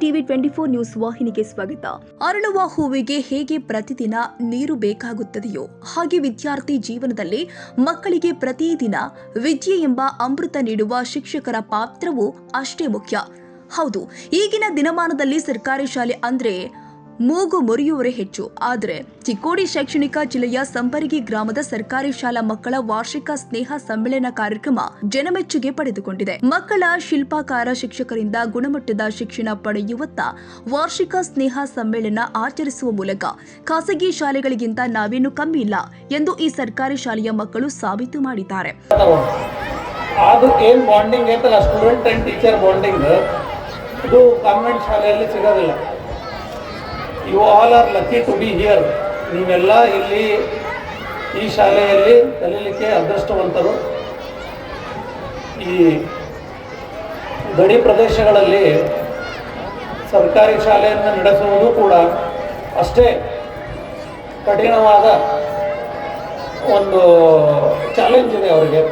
TV 24 news ವಾಹಿನಿಗೆ ಸ್ವಾಗತ. ಅರಳುವ ಹೂವಿಗೆ ಹೇಗೆ ಪ್ರತಿದಿನ ನೀರು ಬೇಕಾಗುತ್ತದೆಯೋ ಹಾಗೆ ವಿದ್ಯಾರ್ಥಿ ಜೀವನದಲ್ಲಿ ಮಕ್ಕಳಿಗೆ ಪ್ರತಿದಿನ ವಿದ್ಯೆ ಎಂಬ ಅಮೃತ ನೀಡುವ ಶಿಕ್ಷಕರ ಪಾತ್ರವೂ ಅಷ್ಟೇ ಮುಖ್ಯ. ಹೌದು, ಈಗಿನ ದಿನಮಾನದಲ್ಲಿ ಸರ್ಕಾರಿ ಶಾಲೆ ಅಂದ್ರೆ ಮೂಗು ಮುರಿಯುವರೇ ಹೆಚ್ಚು. ಆದರೆ ಚಿಕ್ಕೋಡಿ ಶೈಕ್ಷಣಿಕ ಜಿಲ್ಲೆಯ ಸಂಬರಗಿ ಗ್ರಾಮದ ಸರ್ಕಾರಿ ಶಾಲಾ ಮಕ್ಕಳ ವಾರ್ಷಿಕ ಸ್ನೇಹ ಸಮ್ಮೇಳನ ಕಾರ್ಯಕ್ರಮ ಜನಮೆಚ್ಚುಗೆ ಪಡೆದುಕೊಂಡಿದೆ. ಮಕ್ಕಳ ಶಿಲ್ಪಾಕಾರ ಶಿಕ್ಷಕರಿಂದ ಗುಣಮಟ್ಟದ ಶಿಕ್ಷಣ ಪಡೆಯುವತ್ತ ವಾರ್ಷಿಕ ಸ್ನೇಹ ಸಮ್ಮೇಳನ ಆಚರಿಸುವ ಮೂಲಕ ಖಾಸಗಿ ಶಾಲೆಗಳಿಗಿಂತ ನಾವೇನು ಕಮ್ಮಿ ಇಲ್ಲ ಎಂದು ಈ ಸರ್ಕಾರಿ ಶಾಲೆಯ ಮಕ್ಕಳು ಸಾಬೀತು ಮಾಡಿದ್ದಾರೆ. ಅದು ಏನು ಬಾಂಡಿಂಗ್ ಐತಲ್ಲ, ಸ್ಟೂಡೆಂಟ್ ಅಂಡ್ ಟೀಚರ್ ಬಾಂಡಿಂಗ್, ಇದು ಕಾನ್ವೆಂಟ್ ಶಾಲೆಯಲ್ಲಿ ಸಿಗೋದಿಲ್ಲ. You all are lucky to be here. ನೀವೆಲ್ಲ ಇಲ್ಲಿ ಈ ಶಾಲೆಯಲ್ಲಿ ಕಲೀಲಿಕ್ಕೆ ಅದೃಷ್ಟವಂತರು. ಈ ಗಡಿ ಪ್ರದೇಶಗಳಲ್ಲಿ ಸರ್ಕಾರಿ ಶಾಲೆಯನ್ನು ನಡೆಸುವುದು ಕೂಡ ಅಷ್ಟೇ ಕಠಿಣವಾದ ಒಂದು ಚಾಲೆಂಜ್ ಇದೆ ಅವರಿಗೆ.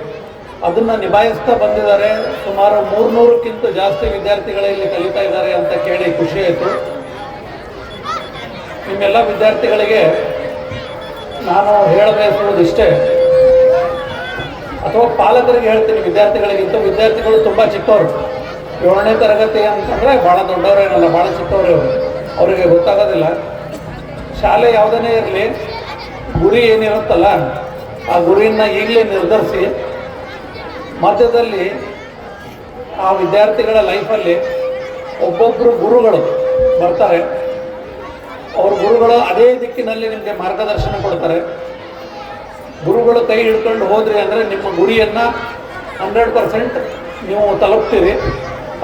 ಅದನ್ನು ನಿಭಾಯಿಸ್ತಾ ಬಂದಿದ್ದಾರೆ. ಸುಮಾರು 300ಕ್ಕಿಂತ ಜಾಸ್ತಿ ವಿದ್ಯಾರ್ಥಿಗಳು ಇಲ್ಲಿ ಕಲಿತಾ ಇದ್ದಾರೆ ಅಂತ ಕೇಳಿ ಖುಷಿ ಆಯಿತು. ನಿಮ್ಮೆಲ್ಲ ವಿದ್ಯಾರ್ಥಿಗಳಿಗೆ ನಾನು ಹೇಳಬಯಸುವುದಿಷ್ಟೇ, ಅಥವಾ ಪಾಲಕರಿಗೆ ಹೇಳ್ತೀನಿ, ವಿದ್ಯಾರ್ಥಿಗಳು ತುಂಬ ಚಿಕ್ಕವರು. 7ನೇ ತರಗತಿ ಅಂತಂದರೆ ಭಾಳ ದೊಡ್ಡವರೇನಲ್ಲ, ಭಾಳ ಚಿಕ್ಕವರು ಅವರಿಗೆ ಗೊತ್ತಾಗೋದಿಲ್ಲ. ಶಾಲೆ ಯಾವುದನ್ನೇ ಇರಲಿ, ಗುರಿ ಏನಿರುತ್ತಲ್ಲ ಆ ಗುರಿಯನ್ನು ಈಗಲೇ ನಿರ್ಧರಿಸಿ, ಮಧ್ಯದಲ್ಲಿ ಆ ವಿದ್ಯಾರ್ಥಿಗಳ ಲೈಫಲ್ಲಿ ಒಬ್ಬೊಬ್ಬರು ಗುರುಗಳು ಬರ್ತಾರೆ. ಅವ್ರ ಗುರುಗಳು ಅದೇ ದಿಕ್ಕಿನಲ್ಲಿ ನಿಮಗೆ ಮಾರ್ಗದರ್ಶನ ಕೊಡ್ತಾರೆ. ಗುರುಗಳು ಕೈ ಹಿಡ್ಕೊಂಡು ಹೋದ್ರಿ ಅಂದರೆ ನಿಮ್ಮ ಗುರಿಯನ್ನು 100% ನೀವು ತಲುಪ್ತೀರಿ.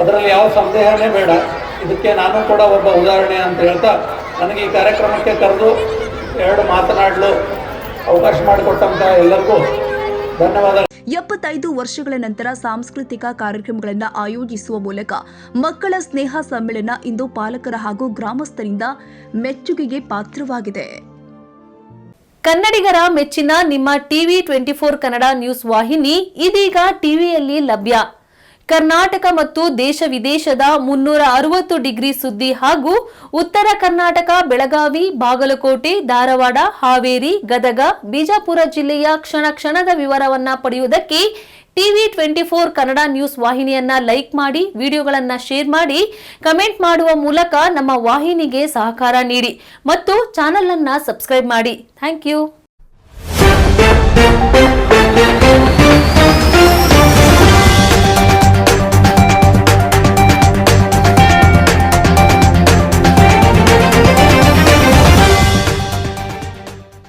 ಅದರಲ್ಲಿ ಯಾವ ಸಂದೇಹನೇ ಬೇಡ. ಇದಕ್ಕೆ ನಾನು ಕೂಡ ಒಬ್ಬ ಉದಾಹರಣೆ ಅಂತ ಹೇಳ್ತಾ, ನನಗೆ ಈ ಕಾರ್ಯಕ್ರಮಕ್ಕೆ ಕರೆದು 2 ಮಾತನಾಡಲು ಅವಕಾಶ ಮಾಡಿಕೊಟ್ಟಂಥ ಎಲ್ಲರಿಗೂ ಧನ್ಯವಾದ. 75 ವರ್ಷಗಳ ನಂತರ ಸಾಂಸ್ಕೃತಿಕ ಕಾರ್ಯಕ್ರಮಗಳನ್ನು ಆಯೋಜಿಸುವ ಮೂಲಕ ಮಕ್ಕಳ ಸ್ನೇಹ ಸಮ್ಮೇಳನ ಇಂದು ಪಾಲಕರ ಹಾಗೂ ಗ್ರಾಮಸ್ಥರಿಂದ ಮೆಚ್ಚುಗೆಗೆ ಪಾತ್ರವಾಗಿದೆ. ಕನ್ನಡಿಗರ ಮೆಚ್ಚಿನ ನಿಮ್ಮ ಟಿವಿ 24 ಕನ್ನಡ ನ್ಯೂಸ್ ವಾಹಿನಿ ಇದೀಗ ಟಿವಿಯಲ್ಲಿ ಲಭ್ಯ. ಕರ್ನಾಟಕ ಮತ್ತು ದೇಶ ವಿದೇಶದ 360 ಡಿಗ್ರಿ ಸುದ್ದಿ ಹಾಗೂ ಉತ್ತರ ಕರ್ನಾಟಕ, ಬೆಳಗಾವಿ, ಬಾಗಲಕೋಟೆ, ಧಾರವಾಡ, ಹಾವೇರಿ, ಗದಗ, ಬಿಜಾಪುರ ಜಿಲ್ಲೆಯ ಕ್ಷಣ ಕ್ಷಣದ ವಿವರವನ್ನ ಪಡೆಯುವುದಕ್ಕೆ ಟಿವಿ 24 ಕನ್ನಡ ನ್ಯೂಸ್ ವಾಹಿನಿಯನ್ನ ಲೈಕ್ ಮಾಡಿ, ವಿಡಿಯೋಗಳನ್ನ ಶೇರ್ ಮಾಡಿ, ಕಮೆಂಟ್ ಮಾಡುವ ಮೂಲಕ ನಮ್ಮ ವಾಹಿನಿಗೆ ಸಹಕಾರ ನೀಡಿ ಮತ್ತು ಚಾನೆಲ್ ಅನ್ನ ಸಬ್ಸ್ಕ್ರೈಬ್ ಮಾಡಿ. Thank you.